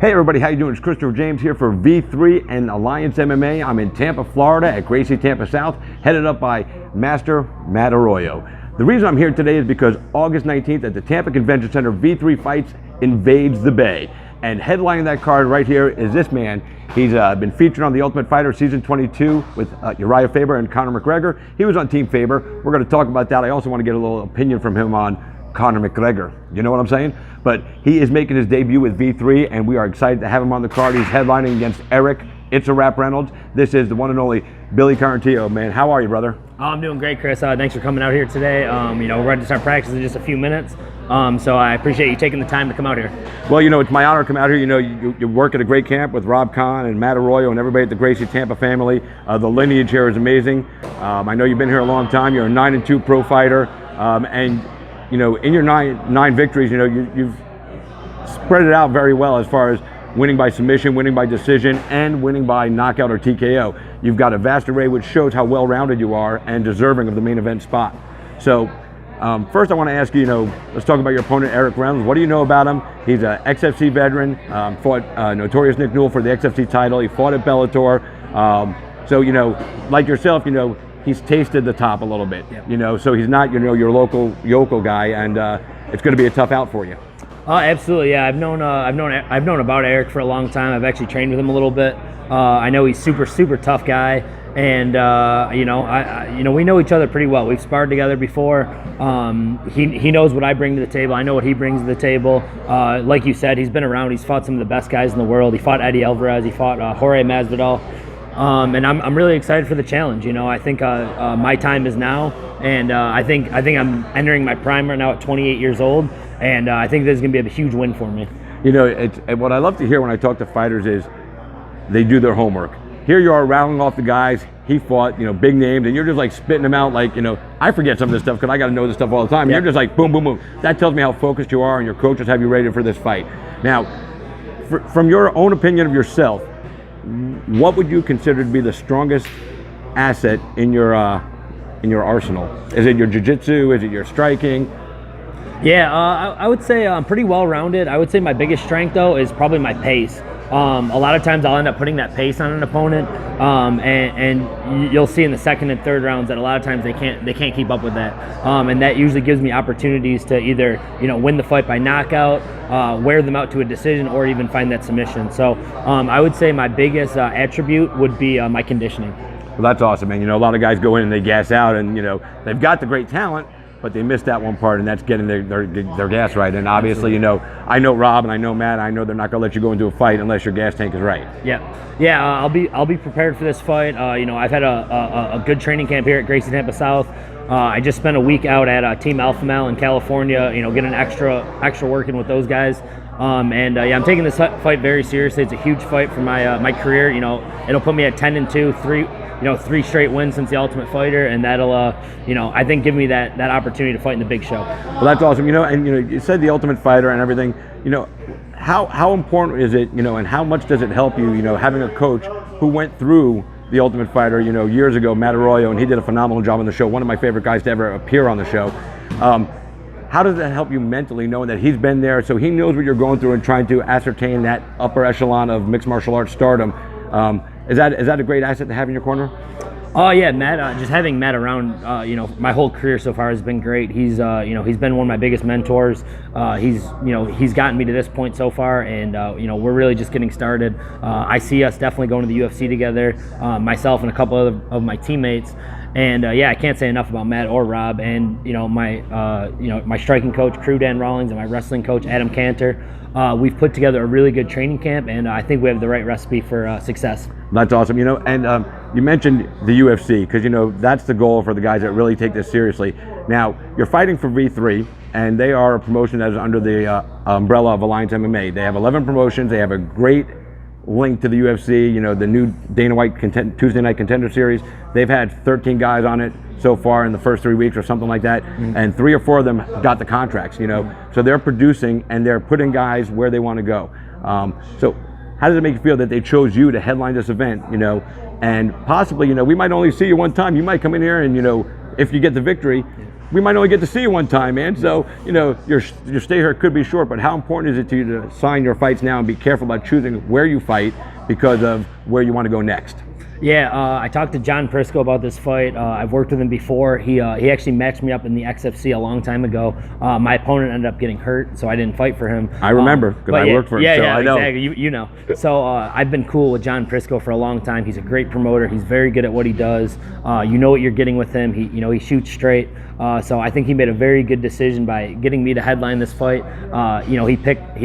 Hey everybody, how you doing? It's Christopher James here for V3 and Alliance MMA. I'm in Tampa, Florida at Gracie Tampa South, headed up by Master Matt Arroyo. The reason I'm here today is because August 19th at the Tampa Convention Center, V3 Fights invades the Bay. And headlining that card right here is this man. He's been featured on The Ultimate Fighter Season 22 with Uriah Faber and Conor McGregor. He was on Team Faber. We're going to talk about that. I also want to get a little opinion from him on Conor McGregor. You know what I'm saying? But he is making his debut with V3, and we are excited to have him on the card. He's headlining against Eric It's a Rap Reynolds. This is the one and only Billy Quarantillo. Man, how are you, brother? Oh, I'm doing great, Chris. Thanks for coming out here today. We're ready to start practice in just a few minutes. So I appreciate you taking the time to come out here. Well, it's my honor to come out here. You work at a great camp with Rob Kahn and Matt Arroyo and everybody at the Gracie Tampa family. The lineage here is amazing. I know you've been here a long time. You're a 9-2 pro fighter. In your nine victories, you've spread it out very well as far as winning by submission, winning by decision, and winning by knockout or TKO. You've got a vast array which shows how well-rounded you are and deserving of the main event spot. So first I want to ask you, let's talk about your opponent, Eric Reynolds. What do you know about him? He's an XFC veteran, fought Notorious Nick Newell for the XFC title. He fought at Bellator. Like yourself, he's tasted the top a little bit, yep. So he's not, your local yokel guy, and it's going to be a tough out for you. Absolutely, yeah. I've known about Eric for a long time. I've actually trained with him a little bit. I know he's super tough guy, and we know each other pretty well. We've sparred together before. He knows what I bring to the table. I know what he brings to the table. Like you said, he's been around. He's fought some of the best guys in the world. He fought Eddie Alvarez. He fought Jorge Masvidal. And I'm really excited for the challenge. I think my time is now, and I think I'm entering my prime right now at 28 years old, and I think this is going to be a huge win for me. What I love to hear when I talk to fighters is they do their homework. Here you are rattling off the guys he fought, big names, and you're just like spitting them out like, I forget some of this stuff because I got to know this stuff all the time. Yep. You're just like boom, boom, boom. That tells me how focused you are, and your coaches have you ready for this fight. Now, from your own opinion of yourself, what would you consider to be the strongest asset in your arsenal? Is it your jiu-jitsu? Is it your striking? Yeah, I would say I'm pretty well-rounded. I would say my biggest strength, though, is probably my pace. A lot of times I'll end up putting that pace on an opponent, and you'll see in the second and third rounds that a lot of times they can't keep up with that, and that usually gives me opportunities to either win the fight by knockout, wear them out to a decision, or even find that submission. So I would say my biggest attribute would be my conditioning. Well, that's awesome, man. A lot of guys go in and they gas out, and they've got the great talent, but they missed that one part, and that's getting their gas right. And obviously, I know Rob and I know Matt. I know they're not going to let you go into a fight unless your gas tank is right. Yeah. I'll be prepared for this fight. I've had a good training camp here at Gracie Tampa South. I just spent a week out at Team Alpha Male in California. Getting extra working with those guys. I'm taking this fight very seriously. It's a huge fight for my career. It'll put me at 10-2, three straight wins since the Ultimate Fighter, and that'll, I think give me that opportunity to fight in the big show. Well, that's awesome. And you said the Ultimate Fighter and everything. How important is it? And how much does it help you? Having a coach who went through the Ultimate Fighter, years ago, Matt Arroyo, and he did a phenomenal job on the show. One of my favorite guys to ever appear on the show. How does that help you mentally, knowing that he's been there, so he knows what you're going through and trying to ascertain that upper echelon of mixed martial arts stardom? Is that a great asset to have in your corner? Oh yeah, Matt. Just having Matt around, my whole career so far has been great. He's been one of my biggest mentors. He's gotten me to this point so far, and we're really just getting started. I see us definitely going to the UFC together, myself and a couple of my teammates. And I can't say enough about Matt or Rob, and my striking coach, Crew Dan Rawlings, and my wrestling coach, Adam Cantor. We've put together a really good training camp, and I think we have the right recipe for success. That's awesome. And you mentioned the UFC because that's the goal for the guys that really take this seriously. Now you're fighting for V3, and they are a promotion that is under the umbrella of Alliance MMA. They have 11 promotions. They have a great link to the UFC, the new Dana White Tuesday Night Contender Series. They've had 13 guys on it so far in the first 3 weeks or something like that, and 3 or 4 of them got the contracts, so they're producing and they're putting guys where they want to go. So how does it make you feel that they chose you to headline this event, and possibly, we might only see you one time. You might come in here and, if you get the victory, we might only get to see you one time, man. So, you know, your stay here could be short, but how important is it to you to sign your fights now and be careful about choosing where you fight because of where you want to go next? Yeah, I talked to John Prisco about this fight. I've worked with him before. He actually matched me up in the XFC a long time ago. My opponent ended up getting hurt, so I didn't fight for him. I remember, because I worked for him, so I know. Exactly. You know. So I've been cool with John Prisco for a long time. He's a great promoter. He's very good at what he does. You know what you're getting with him. He shoots straight. So I think he made a very good decision by getting me to headline this fight. He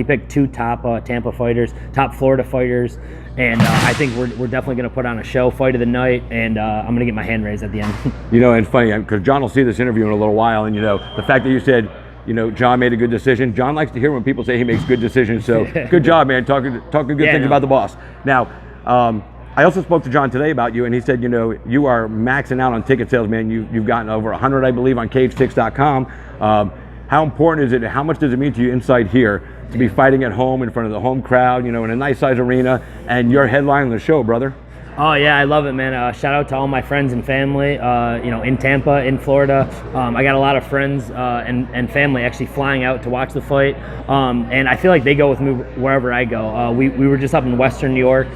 picked two top Tampa fighters, top Florida fighters. And I think we're definitely going to put on a show, fight of the night, and I'm going to get my hand raised at the end. You know, and funny, because John will see this interview in a little while, and, you know, the fact that you said, you know, John made a good decision. John likes to hear when people say he makes good decisions, so good job, man, talking good things about the boss. Now, I also spoke to John today about you, and he said, you know, you are maxing out on ticket sales, man. You've gotten over 100, I believe, on CageTix.com. How important is it, how much does it mean to you inside here to be fighting at home in front of the home crowd, you know, in a nice size arena, and you're headlining the show, brother? Oh yeah, I love it, man. Shout out to all my friends and family, in Tampa, in Florida. I got a lot of friends and family actually flying out to watch the fight, and I feel like they go with me wherever I go. We were just up in Western New York,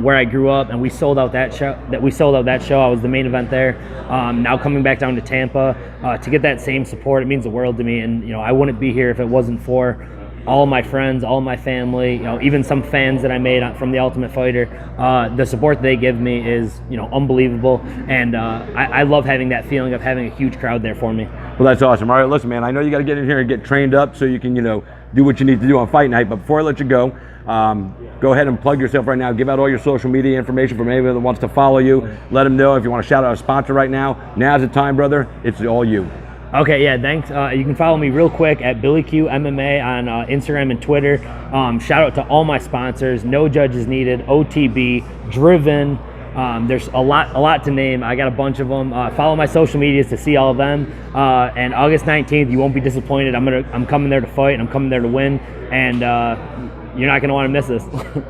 where I grew up, and we sold out that show. I was the main event there. Now coming back down to Tampa to get that same support, it means the world to me. And you know, I wouldn't be here if it wasn't for all my friends, all my family, you know, even some fans that I made from The Ultimate Fighter. The support they give me is, you know, unbelievable, and I love having that feeling of having a huge crowd there for me. Well, that's awesome. All right, listen, man, I know you got to get in here and get trained up so you can, you know, do what you need to do on fight night, but before I let you go, go ahead and plug yourself right now. Give out all your social media information from anybody that wants to follow you. Let them know if you want to shout out a sponsor right now. Now's the time, brother. It's all you. Okay, yeah, thanks. You can follow me real quick at Billy Q MMA on Instagram and Twitter. Shout out to all my sponsors. No Judges Needed, OTB, Driven. There's a lot to name. I got a bunch of them. Follow my social medias to see all of them. And August 19th, you won't be disappointed. I'm coming there to fight, and I'm coming there to win. And you're not going to want to miss this.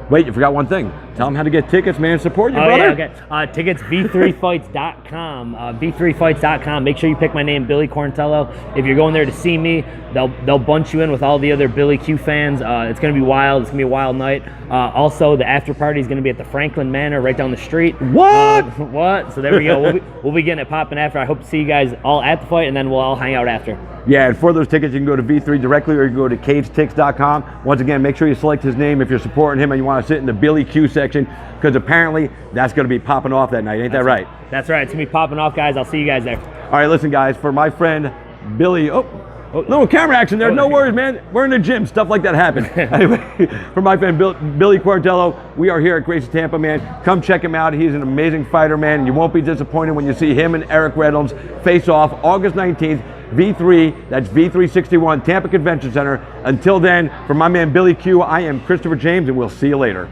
Wait, you forgot one thing. Tell them how to get tickets, man. Support you, brother. Yeah, okay. Tickets, v3fights.com. v3fights.com. Make sure you pick my name, Billy Quarantillo. If you're going there to see me, they'll bunch you in with all the other Billy Q fans. It's going to be wild. It's going to be a wild night. Also, the after party is going to be at the Franklin Manor right down the street. What? What? So there we go. We'll be getting it popping after. I hope to see you guys all at the fight, and then we'll all hang out after. Yeah, and for those tickets, you can go to V3 directly, or you can go to CageTix.com. Once again, make sure you select his name if you're supporting him and you want to sit in the Billy Q section, because apparently that's going to be popping off that night. Ain't that right? That's right. It's going to be popping off, guys. I'll see you guys there. All right, listen, guys, for my friend Billy, little camera action there. No worries, man. We're in the gym. Stuff like that happens. Anyway, for my friend Billy Quarantillo, we are here at Gracie Tampa, man. Come check him out. He's an amazing fighter, man. You won't be disappointed when you see him and Eric Reynolds face off August 19th. V3, that's V361, Tampa Convention Center. Until then, for my man Billy Q, I am Christopher James, and we'll see you later.